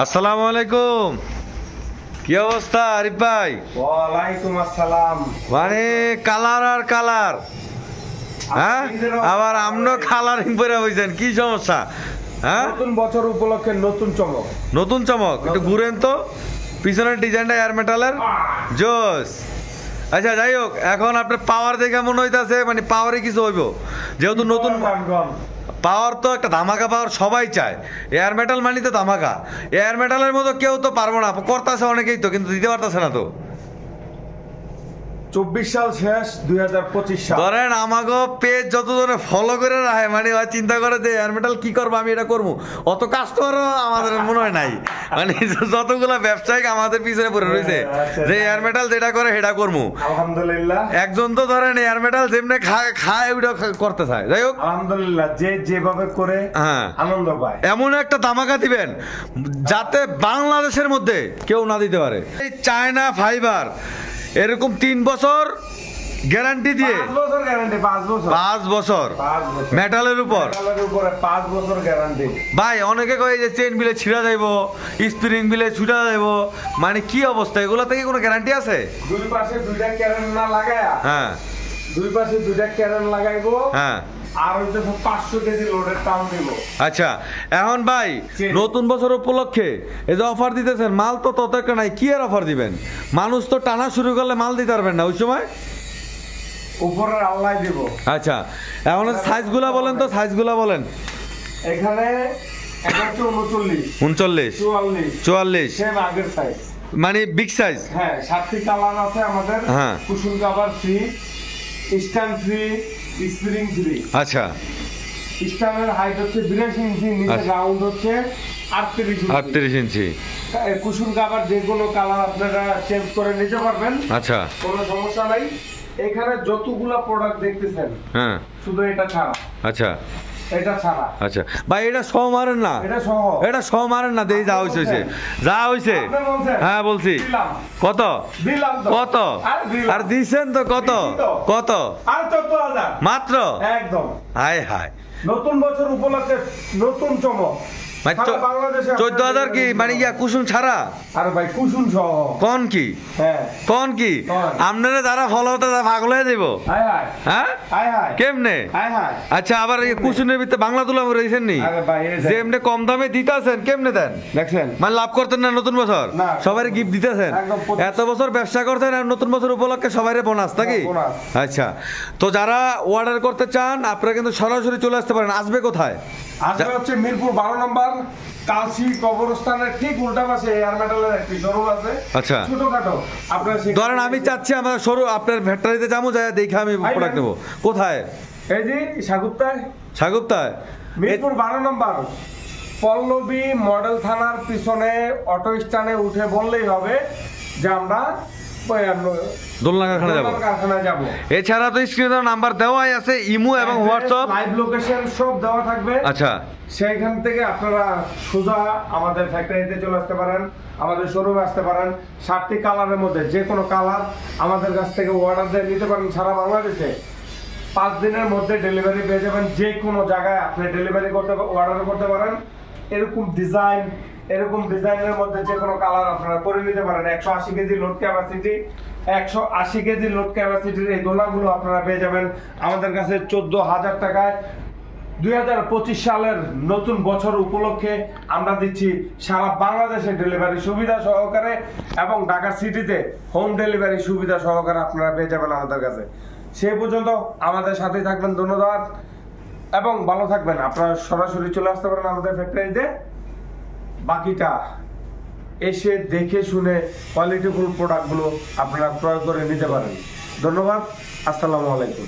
আসসালামু আলাইকুম। কি অবস্থা আরিফ ভাই? ওয়ালাইকুম আসসালাম। মানে কালার আর কালার, হ্যাঁ আবার আমনো কালারিং করে হইছেন, কি সমস্যা? হ্যাঁ নতুন বছর উপলক্ষে নতুন চমক। নতুন চমক, একটু ঘুরেন তো পিছনের ডিজাইনটা এয়ার মেটালের জোস। আচ্ছা যাই হোক, এখন আপনার পাওয়ার দেখে মনে হইতাছে মানে পাওয়ারে কিছু হইব, যেহেতু নতুন পাওয়ার তো একটা ধামাকা পাওয়ার সবাই চায়। এয়ার মেটাল মানে তো ধামাকা, এয়ার মেটালের মতো কেউ তো পারবো না, করতেছে অনেকেই তো, কিন্তু দিতে পারতেছে না তো। 24 সাল শেষ, 2025 সাল। ধরেন আমাকে পেজ যত ধরে ফলো করে রাখে, মানে চিন্তা করে যে এয়ার মেটাল কি করবো, আমি এটা করবো, অত কাস্টমারও আমাদের মনে হয় নাই। মানে যতগুলা ব্যবসায়িক আমাদের পিছনে পড়ে রয়েছে যে এয়ার মেটাল যেটা করে সেটা করবো। আলহামদুলিল্লাহ, একজন তো ধরেন এয়ার মেটাল যেমনি খায় ওইটা করতে চায়। যাই হোক আলহামদুলিল্লাহ, যে যেভাবে করে হ্যাঁ আনন্দ পায়। এমন একটা ধামাকা দিবেন যাতে বাংলাদেশের মধ্যে কেউ না দিতে পারে। এই চায়না ফাইবার এরকম 3 বছর গ্যারান্টি দিয়ে, 5 বছর গ্যারান্টি, 5 বছর মেটালের উপর 5 বছর গ্যারান্টি। ভাই অনেকে কয় যে চেন বিলে ছিঁড়া যাইব, স্প্রিং বিলে ছুটা যাইব, মানে কি অবস্থা? এগুলো থেকে কোনো গ্যারান্টি আছে? দুই পাশে দুইটা ক্যারেন না লাগায়া, হ্যাঁ দুই পাশে দুইটা ক্যারেন লাগাইবো, হ্যাঁ আর ওইটা 500 কেজি লোডের টাউন দিব। আচ্ছা এখন ভাই নতুন বছর উপলক্ষে এই যে অফার দিতেছেন, মাল তো তত একটা নাই, কি আর অফার দিবেন? মানুষ তো টানা শুরু করলে মাল দিতে পারবেন না ওই সময়, উপরের আল্লাহ দিব। আচ্ছা এখন সাইজগুলা বলেন তো, সাইজগুলা বলেন। এখানে 39, 39, 44 সেম আগের সাইজ, মানে বিগ সাইজ। হ্যাঁ 7টি কালার আছে আমাদের। হ্যাঁ cushion cover free, stand free, spring free. আচ্ছা স্ট্যান্ডের হাইট হচ্ছে 82 ইঞ্চি, নিচে রাউন্ড হচ্ছে 38 ইঞ্চি। কুশন কভার যে কোনো কালার আপনারা চেঞ্জ করে নিতে পারবেন, আচ্ছা কোনো সমস্যা নাই। এখানে যতগুলা প্রোডাক্ট দেখতেছেন হ্যাঁ শুধু এটা ছাড়া, আচ্ছা এটা ছাড়া। আচ্ছা ভাই এটা সহ মারেন না, এটা সহ, এটা সহ মারেন না, দেই যা হইছে যা হইছে। হ্যাঁ বলছি কত দিলাম তো, কত আর দিছেন তো, কত কত আর 14,000 মাত্র, একদম। হায় হায় নতুন বছর উপলক্ষে নতুন চমক। 14,000 কি মানে ইয়া কুসুম ছাড়া? আরে ভাই কুসুম সহ কোন কি, হ্যাঁ কোন কি আপনারা যারা ফলো হতে পাগল হয়ে যাবো। হায় হায় হ্যাঁ হায় হায় কেমনে? হায় হায়। আচ্ছা আবার এই কুসুমের ভিতরে বাংলা তুলা রয়েছেন নি, আরে ভাই যে এমনি কম দামে দিতেছেন, কেমনে দেন দেখছেন? মানে লাভ করতেন না নতুন বছর, সবাই গিফট দিতেছেন, এত বছর ব্যবসা করতেন আর নতুন বছর উপলক্ষে সবাই বোনাস নাকি? আচ্ছা তো যারা অর্ডার করতে চান আপনারা কিন্তু সরাসরি চলে আসতে পারেন। আসবে কোথায়? আসবে হচ্ছে মিরপুর 12 নম্বর কালসি কবরস্থানের ঠিক উল্টা পাশে এয়ার মেটালের একটি শোরুম আছে। আচ্ছা ছোটখাটো আপনারা ধরেন আমি চাচ্ছি আমার সরু আপনার ফ্যাক্টরিতে যাবো, যাই দেখে আমি প্রোডাক্ট নেবো। কোথায়? এই যে সাগুপ্তায়, সাগুপ্তায় মিরপুর 12 নম্বর পল্লবী মডেল থানার পিছনে অটো স্ট্যান্ডে উঠে বললেই হবে যে আমরা দোলনা কারখানায় যাব। এছাড়া তো স্ক্রিনে নাম্বার দেওয়াই আছে, ইমো এবং হোয়াটসঅ্যাপ, লাইভ লোকেশন সব দেওয়া থাকবে। আচ্ছা সেইখান থেকে আপনারা সোজা আমাদের ফ্যাক্টরিতে চলে আসতে পারেন, আমাদের শোরুমে আসতে পারেন। 7টি কালারের মধ্যে যে কোনো কালার আমাদের কাছ থেকে অর্ডার দিয়ে নিতে পারেন। সারা বাংলাদেশে 5 দিনের মধ্যে ডেলিভারি পেয়ে যাবেন। যে কোনো জায়গায় আপনি ডেলিভারি করতে অর্ডার করতে পারেন। এরকম ডিজাইনের মধ্যে যে কোনো কালার আপনারা করে নিতে পারেন। 180 KG load capacity, 180 KG load ক্যাপাসিটির এই দোলনাগুলো আপনারা পেয়ে যাবেন আমাদের কাছে 14,000 টাকায়। 2025 সালের নতুন বছর উপলক্ষে আমরা দিচ্ছি সারা বাংলাদেশে ডেলিভারি সুবিধা সহকারে, এবং ঢাকা সিটিতে হোম ডেলিভারি সুবিধা সহকারে আপনারা পেয়ে যাবেন আমাদের কাছে। সেই পর্যন্ত আমাদের সাথে থাকবেন, ধন্যবাদ এবং ভালো থাকবেন। আপনারা সরাসরি চলে আসতে পারেন আমাদের ফ্যাক্টরিতে, বাকিটা এসে দেখে শুনে কোয়ালিটিফুল প্রোডাক্টগুলো আপনারা ক্রয় করে নিতে পারেন। ধন্যবাদ, আসসালামু আলাইকুম।